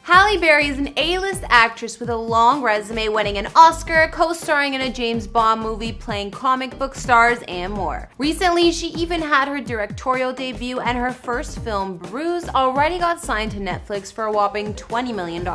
Halle Berry is an A-list actress with a long resume, winning an Oscar, co-starring in a James Bond movie, playing comic book stars, and more. Recently, she even had her directorial debut, and her first film, Bruise, already got signed to Netflix for a whopping $20 million.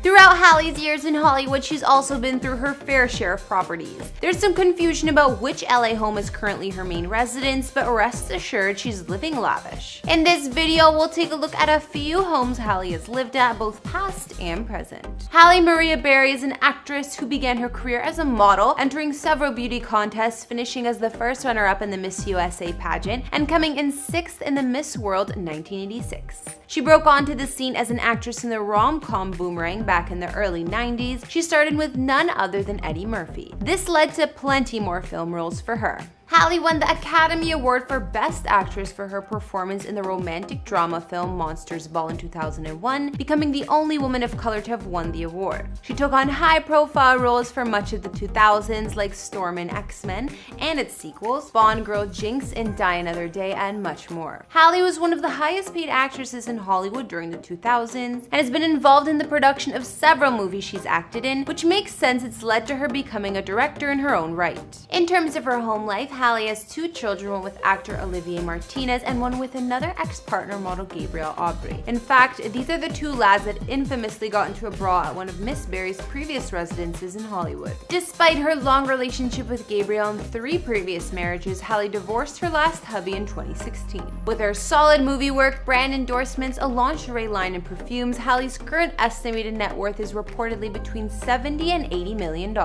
Throughout Halle's years in Hollywood, she's also been through her fair share of properties. There's some confusion about which LA home is currently her main residence, but rest assured she's living lavish. In this video, we'll take a look at a few homes Halle has lived at, both past and present. Halle Maria Berry is an actress who began her career as a model, entering several beauty contests, finishing as the first runner-up in the Miss USA pageant, and coming in 6th in the Miss World 1986. She broke onto the scene as an actress in the rom-com Boomerang back in the early 90s. She started with none other than Eddie Murphy. This led to plenty more film roles for her. Halle won the Academy Award for Best Actress for her performance in the romantic drama film Monsters Ball in 2001, becoming the only woman of color to have won the award. She took on high-profile roles for much of the 2000s, like Storm in X-Men and its sequels, Bond Girl Jinx in Die Another Day, and much more. Halle was one of the highest-paid actresses in Hollywood during the 2000s and has been involved in the production of several movies she's acted in, which makes sense. It's led to her becoming a director in her own right. In terms of her home life, Halle has 2 children, one with actor Olivier Martinez and one with another ex-partner, model Gabriel Aubry. In fact, these are the 2 lads that infamously got into a brawl at one of Miss Berry's previous residences in Hollywood. Despite her long relationship with Gabriel and 3 previous marriages, Halle divorced her last hubby in 2016. With her solid movie work, brand endorsements, a lingerie line, and perfumes, Halle's current estimated net worth is reportedly between $70 and $80 million.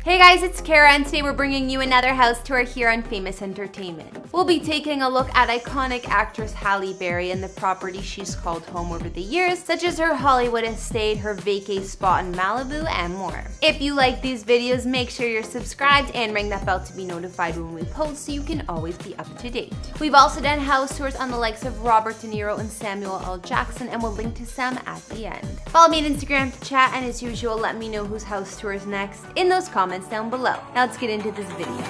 Hey guys, it's Kara, and today we're bringing you another house tour here on Famous Entertainment. We'll be taking a look at iconic actress Halle Berry and the properties she's called home over the years, such as her Hollywood estate, her vacay spot in Malibu, and more. If you like these videos, make sure you're subscribed and ring that bell to be notified when we post so you can always be up to date. We've also done house tours on the likes of Robert De Niro and Samuel L. Jackson, and we'll link to some at the end. Follow me on Instagram to chat, and as usual, let me know whose house tour is next in those comments down below. Now let's get into this video.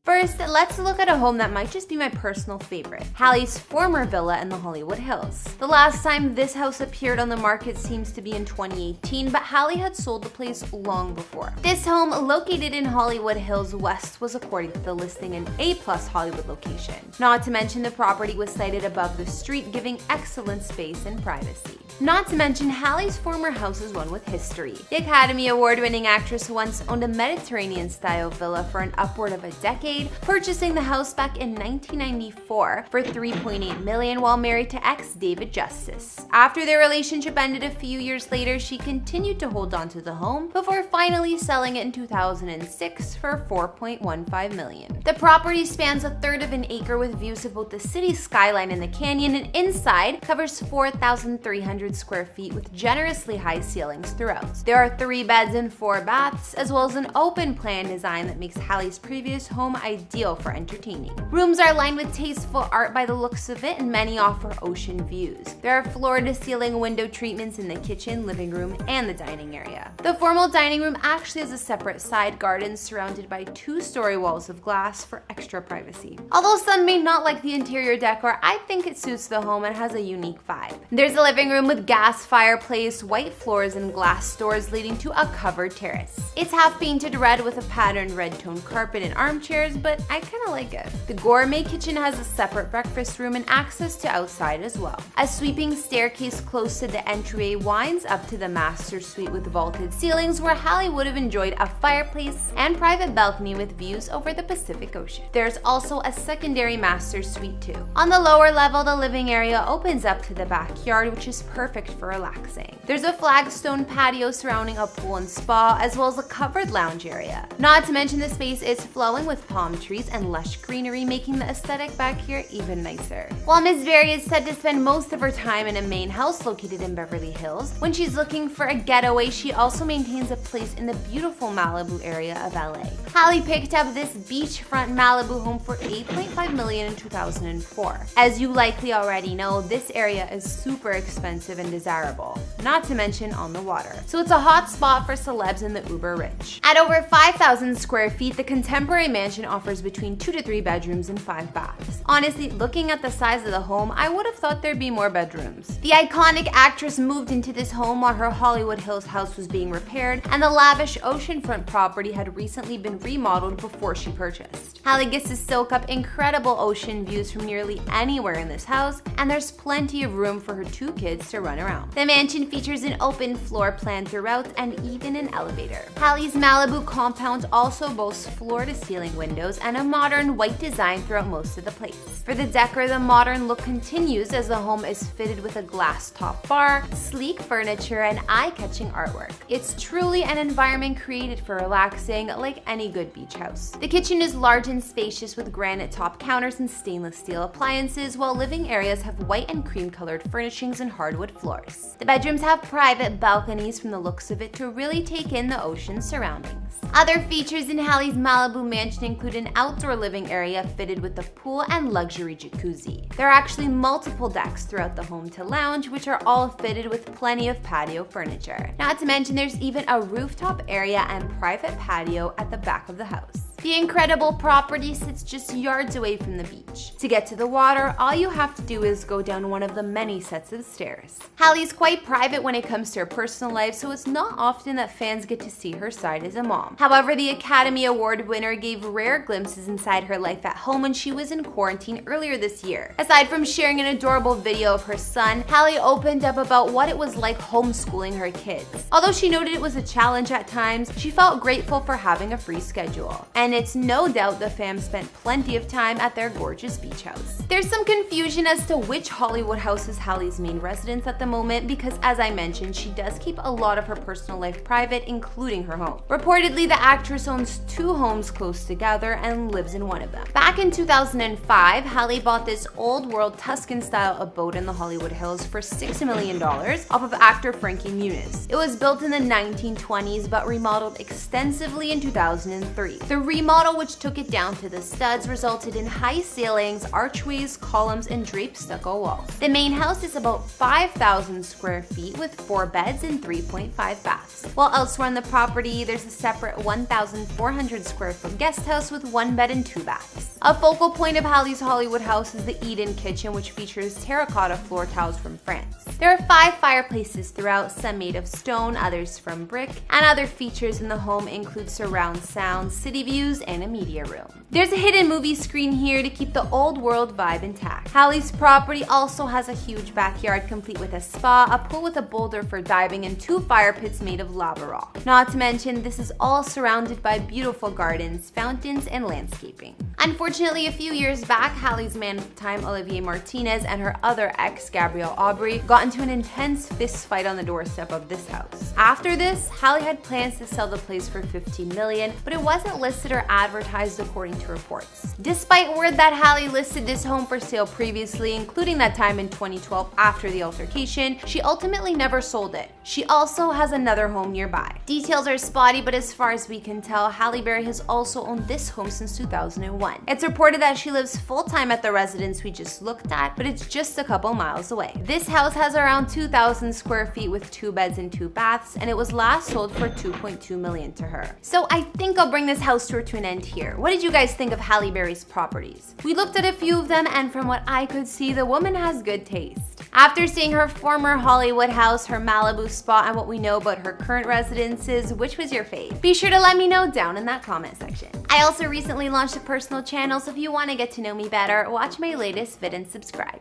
First, let's look at a home that might just be my personal favorite, Halle's former villa in the Hollywood Hills. The last time this house appeared on the market seems to be in 2018, but Halle had sold the place long before. This home, located in Hollywood Hills West, was, according to the listing, an A+ Hollywood location. Not to mention the property was sited above the street, giving excellent space and privacy. Not to mention, Halle's former house is one with history. The Academy Award-winning actress once owned a Mediterranean-style villa for an upward of a decade, purchasing the house back in 1994 for $3.8 million while married to ex David Justice. After their relationship ended a few years later, she continued to hold on to the home before finally selling it in 2006 for $4.15 million. The property spans 1/3 of an acre with views of both the city skyline and the canyon, and inside covers 4,300 square feet with generously high ceilings throughout. There are 3 beds and 4 baths, as well as an open plan design that makes Halle's previous home ideal for entertaining. Rooms are lined with tasteful art by the looks of it, and many offer ocean views. There are floor-to-ceiling window treatments in the kitchen, living room, and the dining area. The formal dining room actually has a separate side garden surrounded by 2-story walls of glass for extra privacy. Although some may not like the interior decor, I think it suits the home and has a unique vibe. There's a living room with gas fireplace, white floors, and glass doors leading to a covered terrace. It's half painted red with a patterned red tone carpet and armchairs, but I kinda like it. The gourmet kitchen has a separate breakfast room and access to outside as well. A sweeping staircase close to the entryway winds up to the master suite with vaulted ceilings, where Halle would have enjoyed a fireplace and private balcony with views over the Pacific Ocean. There's also a secondary master suite too. On the lower level, the living area opens up to the backyard, which is perfect for relaxing. There's a flagstone patio surrounding a pool and spa, as well as a covered lounge area. Not to mention the space is flowing with palm trees and lush greenery, making the aesthetic back here even nicer. While Miss Berry is said to spend most of her time in a main house located in Beverly Hills, when she's looking for a getaway, she also maintains a place in the beautiful Malibu area of LA. Halle picked up this beachfront Malibu home for $8.5 million in 2004. As you likely already know, this area is super expensive and desirable, not to mention on the water. So it's a hot spot for celebs and the uber rich. At over 5,000 square feet, the contemporary mansion offers between 2 to 3 bedrooms and 5 baths. Honestly, looking at the size of the home, I would have thought there'd be more bedrooms. The iconic actress moved into this home while her Hollywood Hills house was being repaired, and the lavish oceanfront property had recently been remodeled before she purchased. Halle gets to soak up incredible ocean views from nearly anywhere in this house, and there's plenty of room for her 2 kids to run around. The mansion features an open floor plan throughout and even an elevator. Halle's Malibu compound also boasts floor-to-ceiling windows and a modern white design throughout most of the place. For the decor, the modern look continues as the home is fitted with a glass top bar, sleek furniture, and eye-catching artwork. It's truly an environment created for relaxing, like any good beach house. The kitchen is large and spacious with granite top counters and stainless steel appliances, while living areas have white and cream-colored furnishings and hardwood floors. The bedrooms have private balconies from the looks of it to really take in the ocean surroundings. Other features in Halle's Malibu mansion include an outdoor living area fitted with a pool and luxury jacuzzi. There are actually multiple decks throughout the home to lounge, which are all fitted with plenty of patio furniture. Not to mention there's even a rooftop area and private patio at the back of the house. The incredible property sits just yards away from the beach. To get to the water, all you have to do is go down one of the many sets of stairs. Halle's quite private when it comes to her personal life, so it's not often that fans get to see her side as a mom. However, the Academy Award winner gave rare glimpses inside her life at home when she was in quarantine earlier this year. Aside from sharing an adorable video of her son, Halle opened up about what it was like homeschooling her kids. Although she noted it was a challenge at times, she felt grateful for having a free schedule. And it's no doubt the fam spent plenty of time at their gorgeous beach house. There's some confusion as to which Hollywood house is Halle's main residence at the moment because, as I mentioned, she does keep a lot of her personal life private, including her home. Reportedly, the actress owns 2 homes close together and lives in one of them. Back in 2005, Halle bought this old-world Tuscan-style abode in the Hollywood Hills for $6 million off of actor Frankie Muniz. It was built in the 1920s but remodeled extensively in 2003. The remodel, which took it down to the studs, resulted in high ceilings, archways, columns, and draped stucco walls. The main house is about 5,000 square feet with 4 beds and 3.5 baths. While elsewhere on the property, there's a separate 1,400 square foot guest house with 1 bed and 2 baths. A focal point of Halle's Hollywood house is the Eden kitchen, which features terracotta floor tiles from France. There are 5 fireplaces throughout, some made of stone, others from brick, and other features in the home include surround sound, city views, and a media room. There's a hidden movie screen here to keep the old world vibe intact. Halle's property also has a huge backyard complete with a spa, a pool with a boulder for diving, and 2 fire pits made of lava rock. Not to mention, this is all surrounded by beautiful gardens, fountains, and landscaping. Unfortunately, a few years back, Halle's man at the time, Olivier Martinez, and her other ex, Gabrielle Aubry, got into an intense fist fight on the doorstep of this house. After this, Halle had plans to sell the place for $15 million, but it wasn't listed or advertised according to reports. Despite word that Halle listed this home for sale previously, including that time in 2012 after the altercation, she ultimately never sold it. She also has another home nearby. Details are spotty, but as far as we can tell, Halle Berry has also owned this home since 2001. It's reported that she lives full-time at the residence we just looked at, but it's just a couple miles away. This house has around 2,000 square feet with 2 beds and 2 baths, and it was last sold for $2.2 million to her. So I think I'll bring this house tour to an end here. What did you guys think of Halle Berry's properties? We looked at a few of them, and from what I could see, the woman has good taste. After seeing her former Hollywood house, her Malibu spot, and what we know about her current residences, which was your fave? Be sure to let me know down in that comment section. I also recently launched a personal channel, so if you want to get to know me better, watch my latest vid and subscribe.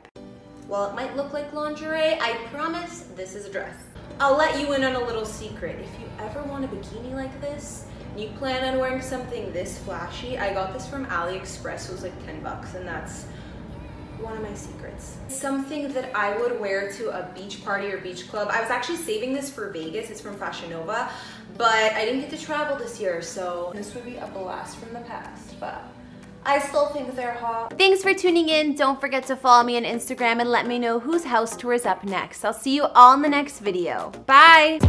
While it might look like lingerie, I promise this is a dress. I'll let you in on a little secret. If you ever want a bikini like this, and you plan on wearing something this flashy, I got this from AliExpress. It was like 10 bucks, and that's one of my secrets. Something that I would wear to a beach party or beach club. I was actually saving this for Vegas. It's from Fashion Nova, but I didn't get to travel this year, so this would be a blast from the past. But I still think they're hot. Thanks for tuning in. Don't forget to follow me on Instagram and let me know whose house tour is up next. I'll see you all in the next video. Bye!